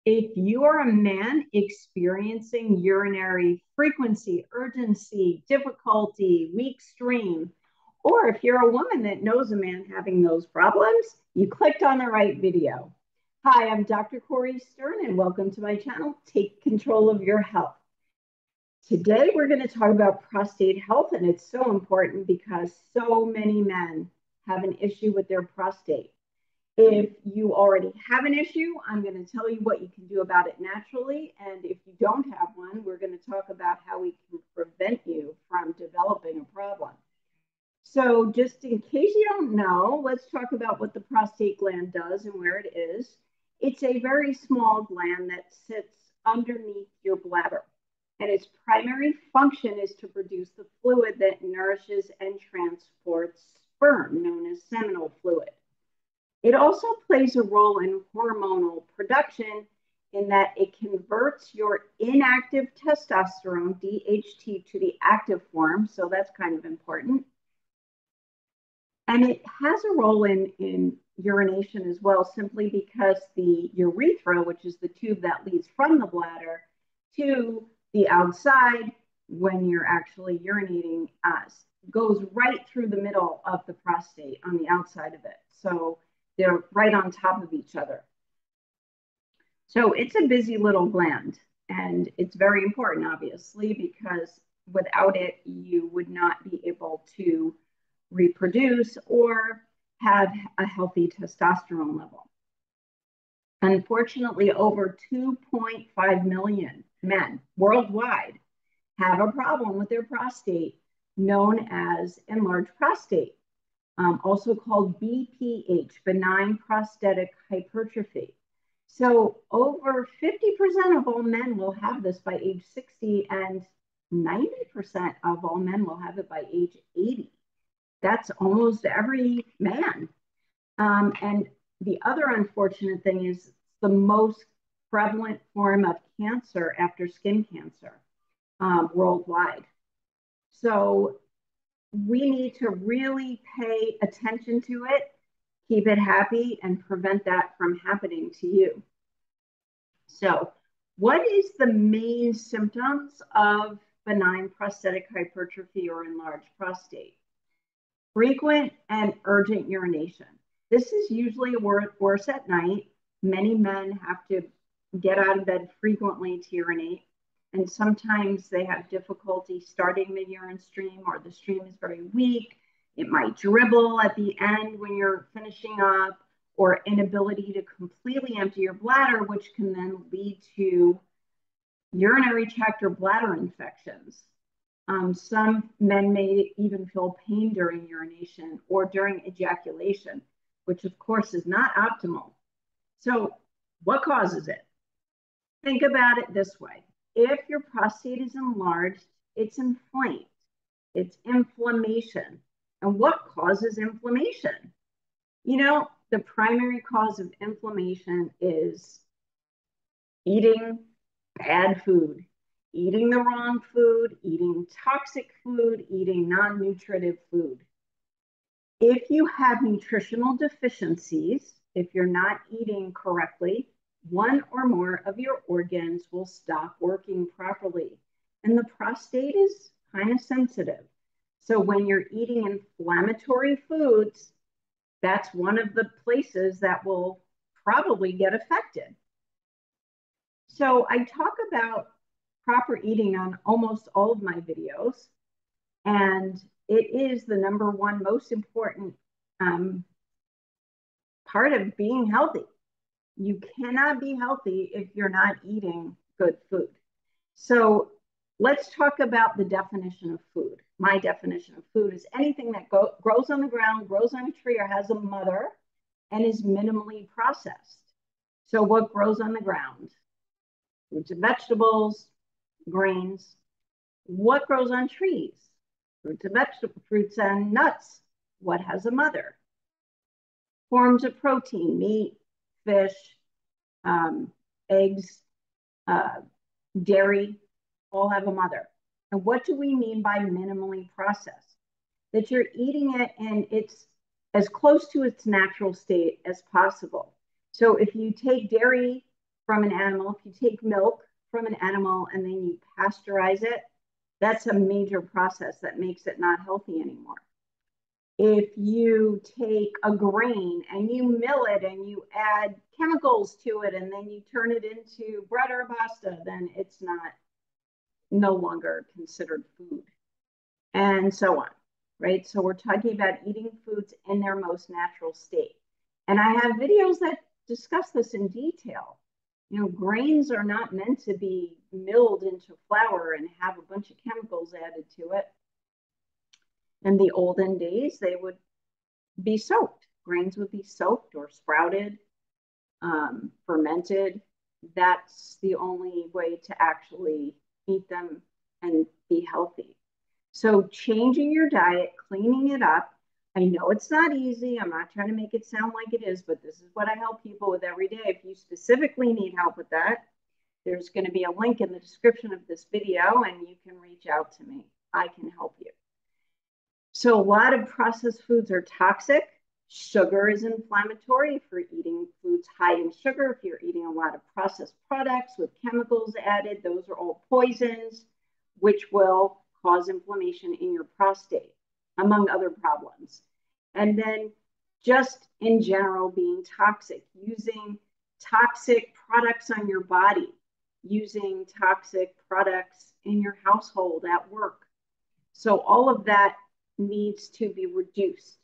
If you are a man experiencing urinary frequency, urgency, difficulty, weak stream, or if you're a woman that knows a man having those problems, you clicked on the right video. Hi, I'm Dr. Cori Stern, and welcome to my channel, Take Control of Your Health. Today, we're going to talk about prostate health, and it's so important because so many men have an issue with their prostate. If you already have an issue, I'm going to tell you what you can do about it naturally. And if you don't have one, we're going to talk about how we can prevent you from developing a problem. So just in case you don't know, let's talk about what the prostate gland does and where it is. It's a very small gland that sits underneath your bladder. And its primary function is to produce the fluid that nourishes and transports sperm, known as seminal fluid. It also plays a role in hormonal production in that it converts your inactive testosterone, DHT, to the active form. So that's kind of important. And it has a role in urination as well, simply because the urethra, which is the tube that leads from the bladder to the outside when you're actually urinating, goes right through the middle of the prostate on the outside of it. So they're right on top of each other. So it's a busy little gland, and it's very important, obviously, because without it, you would not be able to reproduce or have a healthy testosterone level. Unfortunately, over 2.5 million men worldwide have a problem with their prostate, known as enlarged prostate. Also called BPH, benign prostatic hypertrophy. So over 50% of all men will have this by age 60, and 90% of all men will have it by age 80. That's almost every man. And the other unfortunate thing is the most prevalent form of cancer after skin cancer worldwide. So we need to really pay attention to it, keep it happy, and prevent that from happening to you. So, what is the main symptoms of benign prostatic hypertrophy or enlarged prostate? Frequent and urgent urination. This is usually worse at night. Many men have to get out of bed frequently to urinate. And sometimes they have difficulty starting the urine stream, or the stream is very weak. It might dribble at the end when you're finishing up, or inability to completely empty your bladder, which can then lead to urinary tract or bladder infections. Some men may even feel pain during urination or during ejaculation, which of course is not optimal. So what causes it? Think about it this way. If your prostate is enlarged, it's inflamed. It's inflammation. And what causes inflammation? You know, the primary cause of inflammation is eating bad food, eating the wrong food, eating toxic food, eating non-nutritive food. If you have nutritional deficiencies, if you're not eating correctly, one or more of your organs will stop working properly. And the prostate is kind of sensitive. So when you're eating inflammatory foods, that's one of the places that will probably get affected. So I talk about proper eating on almost all of my videos, and it is the number one most important part of being healthy. You cannot be healthy if you're not eating good food. So let's talk about the definition of food. My definition of food is anything that grows on the ground, grows on a tree, or has a mother and is minimally processed. So what grows on the ground? Fruits and vegetables, grains. What grows on trees? Fruits and vegetables, fruits and nuts. What has a mother? Forms of protein, meat, fish, eggs, dairy, all have a mother. And what do we mean by minimally processed? That you're eating it and it's as close to its natural state as possible. So if you take dairy from an animal, if you take milk from an animal and then you pasteurize it, that's a major process that makes it not healthy anymore. If you take a grain and you mill it and you add chemicals to it and then you turn it into bread or pasta, then it's no longer considered food, and so on, right? So we're talking about eating foods in their most natural state. And I have videos that discuss this in detail. You know, grains are not meant to be milled into flour and have a bunch of chemicals added to it. In the olden days, they would be soaked. Grains would be soaked or sprouted, fermented. That's the only way to actually eat them and be healthy. So changing your diet, cleaning it up. I know it's not easy. I'm not trying to make it sound like it is, but this is what I help people with every day. If you specifically need help with that, there's going to be a link in the description of this video and you can reach out to me. I can help you. So a lot of processed foods are toxic. Sugar is inflammatory. If you're eating foods high in sugar, if you're eating a lot of processed products with chemicals added, those are all poisons, which will cause inflammation in your prostate, among other problems. And then just in general being toxic, using toxic products on your body, using toxic products in your household, at work. So all of that needs to be reduced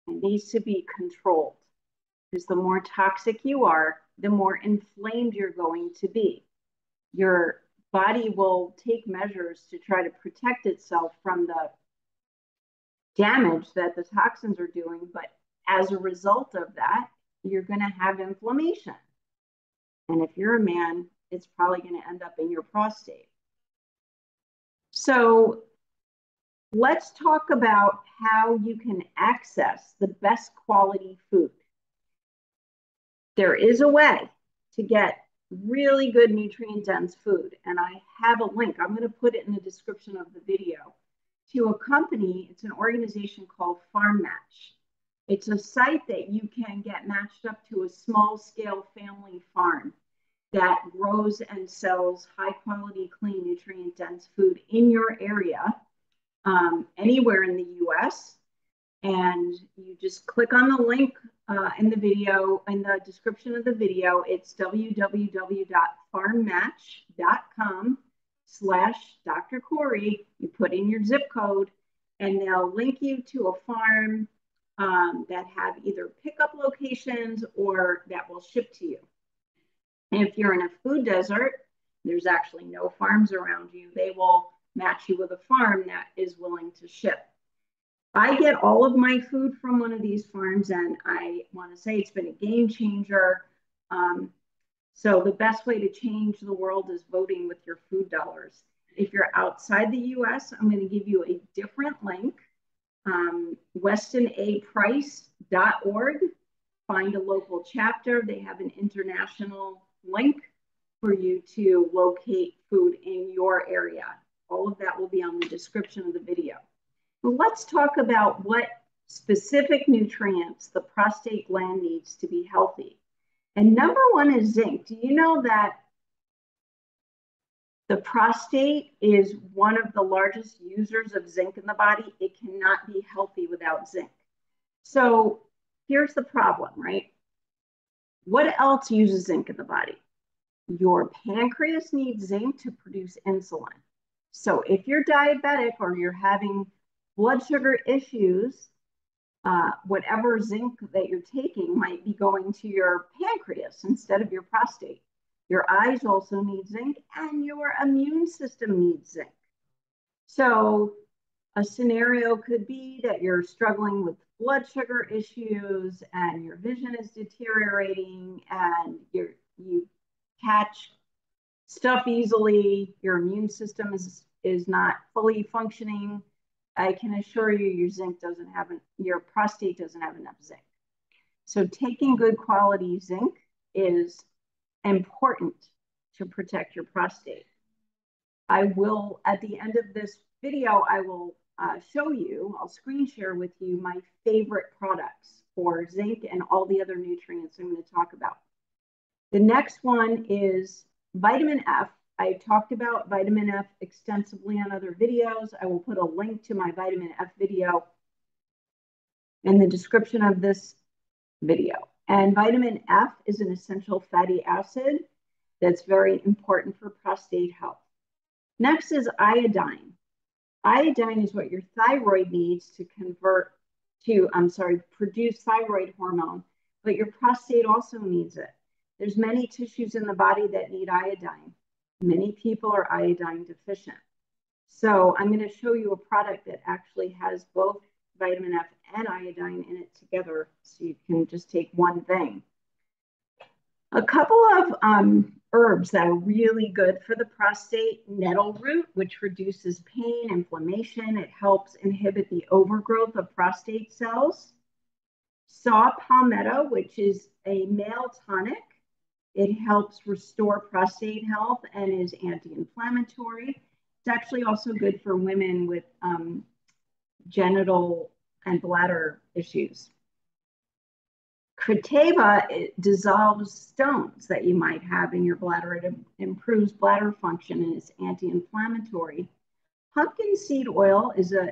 and needs to be controlled, because the more toxic you are, the more inflamed you're going to be. Your body will take measures to try to protect itself from the damage that the toxins are doing, but as a result of that, you're going to have inflammation. And if you're a man, it's probably going to end up in your prostate. So let's talk about how you can access the best quality food. There is a way to get really good nutrient-dense food, and I have a link. I'm going to put it in the description of the video to a company. It's an organization called Farm Match. It's a site that you can get matched up to a small-scale family farm that grows and sells high-quality, clean, nutrient-dense food in your area, anywhere in the US. And you just click on the link in the video, in the description of the video. It's www.farmmatch.com/Dr. Cori. You put in your zip code and they'll link you to a farm that have either pickup locations or that will ship to you. And if you're in a food desert, there's actually no farms around you, they will match you with a farm that is willing to ship. I get all of my food from one of these farms, and I want to say it's been a game changer. So the best way to change the world is voting with your food dollars. If you're outside the US, I'm going to give you a different link, westinaprice.org. Find a local chapter. They have an international link for you to locate food in your area. All of that will be on the description of the video. Let's talk about what specific nutrients the prostate gland needs to be healthy. And number one is zinc. Do you know that the prostate is one of the largest users of zinc in the body? It cannot be healthy without zinc. So here's the problem, right? What else uses zinc in the body? Your pancreas needs zinc to produce insulin. So if you're diabetic or you're having blood sugar issues, whatever zinc that you're taking might be going to your pancreas instead of your prostate. Your eyes also need zinc, and your immune system needs zinc. So a scenario could be that you're struggling with blood sugar issues and your vision is deteriorating and you catch stuff easily, your immune system is not fully functioning. I can assure you your prostate doesn't have enough zinc. So taking good quality zinc is important to protect your prostate. I will, at the end of this video, I will I'll screen share with you my favorite products for zinc and all the other nutrients I'm going to talk about. The next one is vitamin F. I talked about vitamin F extensively on other videos. I will put a link to my vitamin F video in the description of this video. And vitamin F is an essential fatty acid that's very important for prostate health. Next is iodine. Iodine is what your thyroid needs to produce thyroid hormone, but your prostate also needs it. There's many tissues in the body that need iodine. Many people are iodine deficient. So I'm going to show you a product that actually has both vitamin F and iodine in it together, so you can just take one thing. A couple of herbs that are really good for the prostate: nettle root, which reduces pain, inflammation. It helps inhibit the overgrowth of prostate cells. Saw palmetto, which is a male tonic. It helps restore prostate health and is anti-inflammatory. It's actually also good for women with genital and bladder issues. Crotava dissolves stones that you might have in your bladder. It improves bladder function and is anti-inflammatory. Pumpkin seed oil is an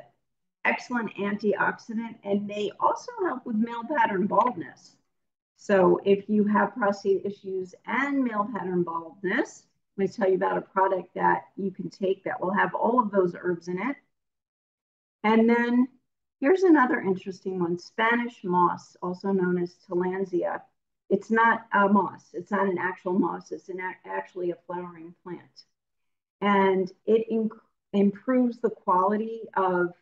excellent antioxidant and may also help with male pattern baldness. So if you have prostate issues and male pattern baldness, I'm going to tell you about a product that you can take that will have all of those herbs in it. And then here's another interesting one: Spanish moss, also known as tillandsia. It's not a moss. It's not an actual moss. It's actually a flowering plant. And it improves the quality of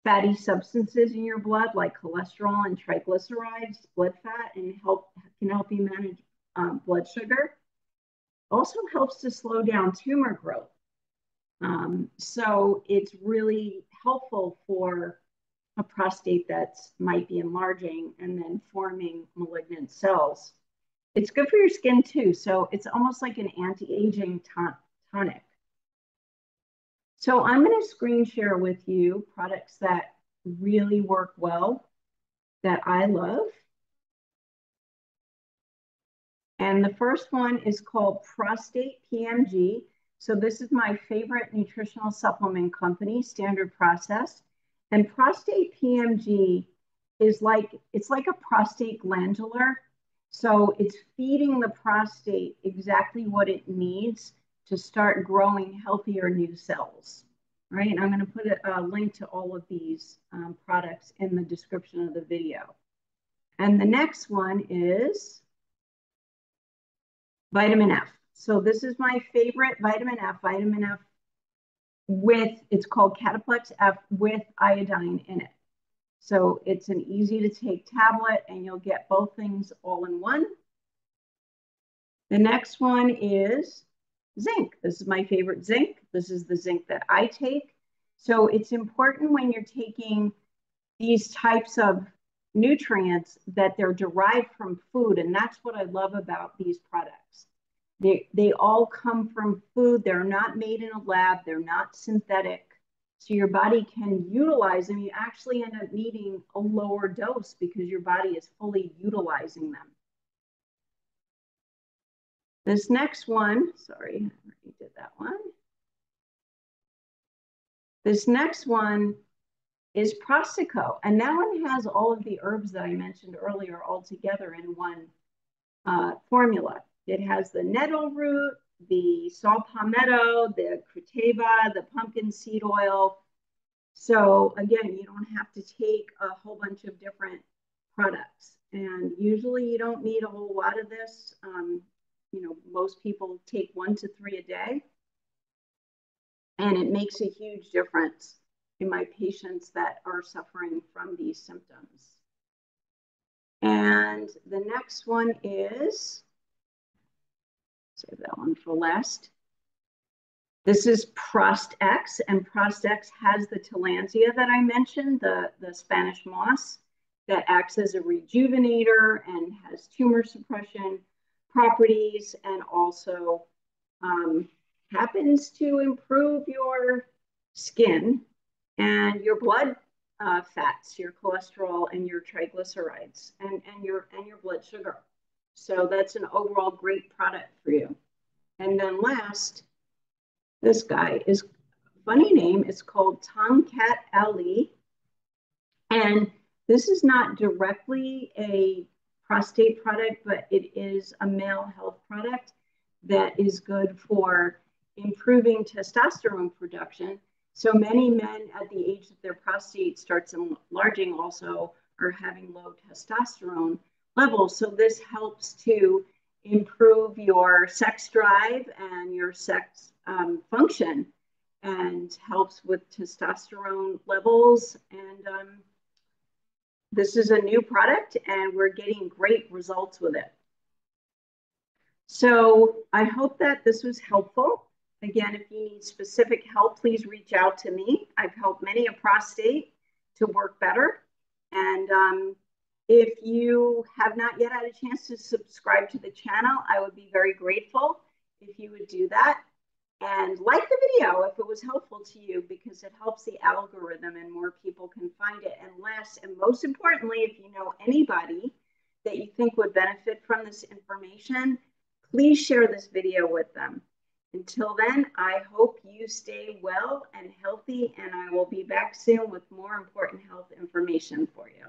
fatty substances in your blood, like cholesterol and triglycerides, blood fat, and can help you manage blood sugar. Also helps to slow down tumor growth. So it's really helpful for a prostate that might be enlarging and then forming malignant cells. It's good for your skin too. So it's almost like an anti-aging tonic. So I'm going to screen share with you products that really work well, that I love. And the first one is called Prostate PMG. So this is my favorite nutritional supplement company, Standard Process. And Prostate PMG is it's like a prostate glandular. So it's feeding the prostate exactly what it needs to start growing healthier new cells, right? And I'm going to put a link to all of these products in the description of the video. And the next one is vitamin F. So this is my favorite vitamin F it's called Cataplex F with iodine in it. So it's an easy to take tablet and you'll get both things all in one. The next one is zinc. This is my favorite zinc. This is the zinc that I take. So it's important when you're taking these types of nutrients that they're derived from food. And that's what I love about these products. They all come from food. They're not made in a lab. They're not synthetic. So your body can utilize them. You actually end up needing a lower dose because your body is fully utilizing them. This next one, sorry, I already did that one. This next one is Prostico. And that one has all of the herbs that I mentioned earlier all together in one formula. It has the nettle root, the saw palmetto, the crotava, the pumpkin seed oil. So again, you don't have to take a whole bunch of different products. And usually you don't need a whole lot of this. Most people take 1 to 3 a day. And it makes a huge difference in my patients that are suffering from these symptoms. And the next one is, save that one for last. This is Prostate, and Prostate has the tillandsia that I mentioned, the Spanish moss that acts as a rejuvenator and has tumor suppression properties, and also happens to improve your skin and your blood fats, your cholesterol and your triglycerides, and your blood sugar. So that's an overall great product for you. And then last, this guy is funny name. It's called Tomcat LE. And this is not directly a prostate product, but it is a male health product that is good for improving testosterone production. So many men at the age that their prostate starts enlarging also are having low testosterone levels. So this helps to improve your sex drive and your sex function, and helps with testosterone levels. And this is a new product and we're getting great results with it. So I hope that this was helpful. Again, if you need specific help, please reach out to me. I've helped many a prostate to work better. And if you have not yet had a chance to subscribe to the channel, I would be very grateful if you would do that. And like the video if it was helpful to you, because it helps the algorithm and more people can find it. And last and most importantly, if you know anybody that you think would benefit from this information, please share this video with them. Until then, I hope you stay well and healthy, and I will be back soon with more important health information for you.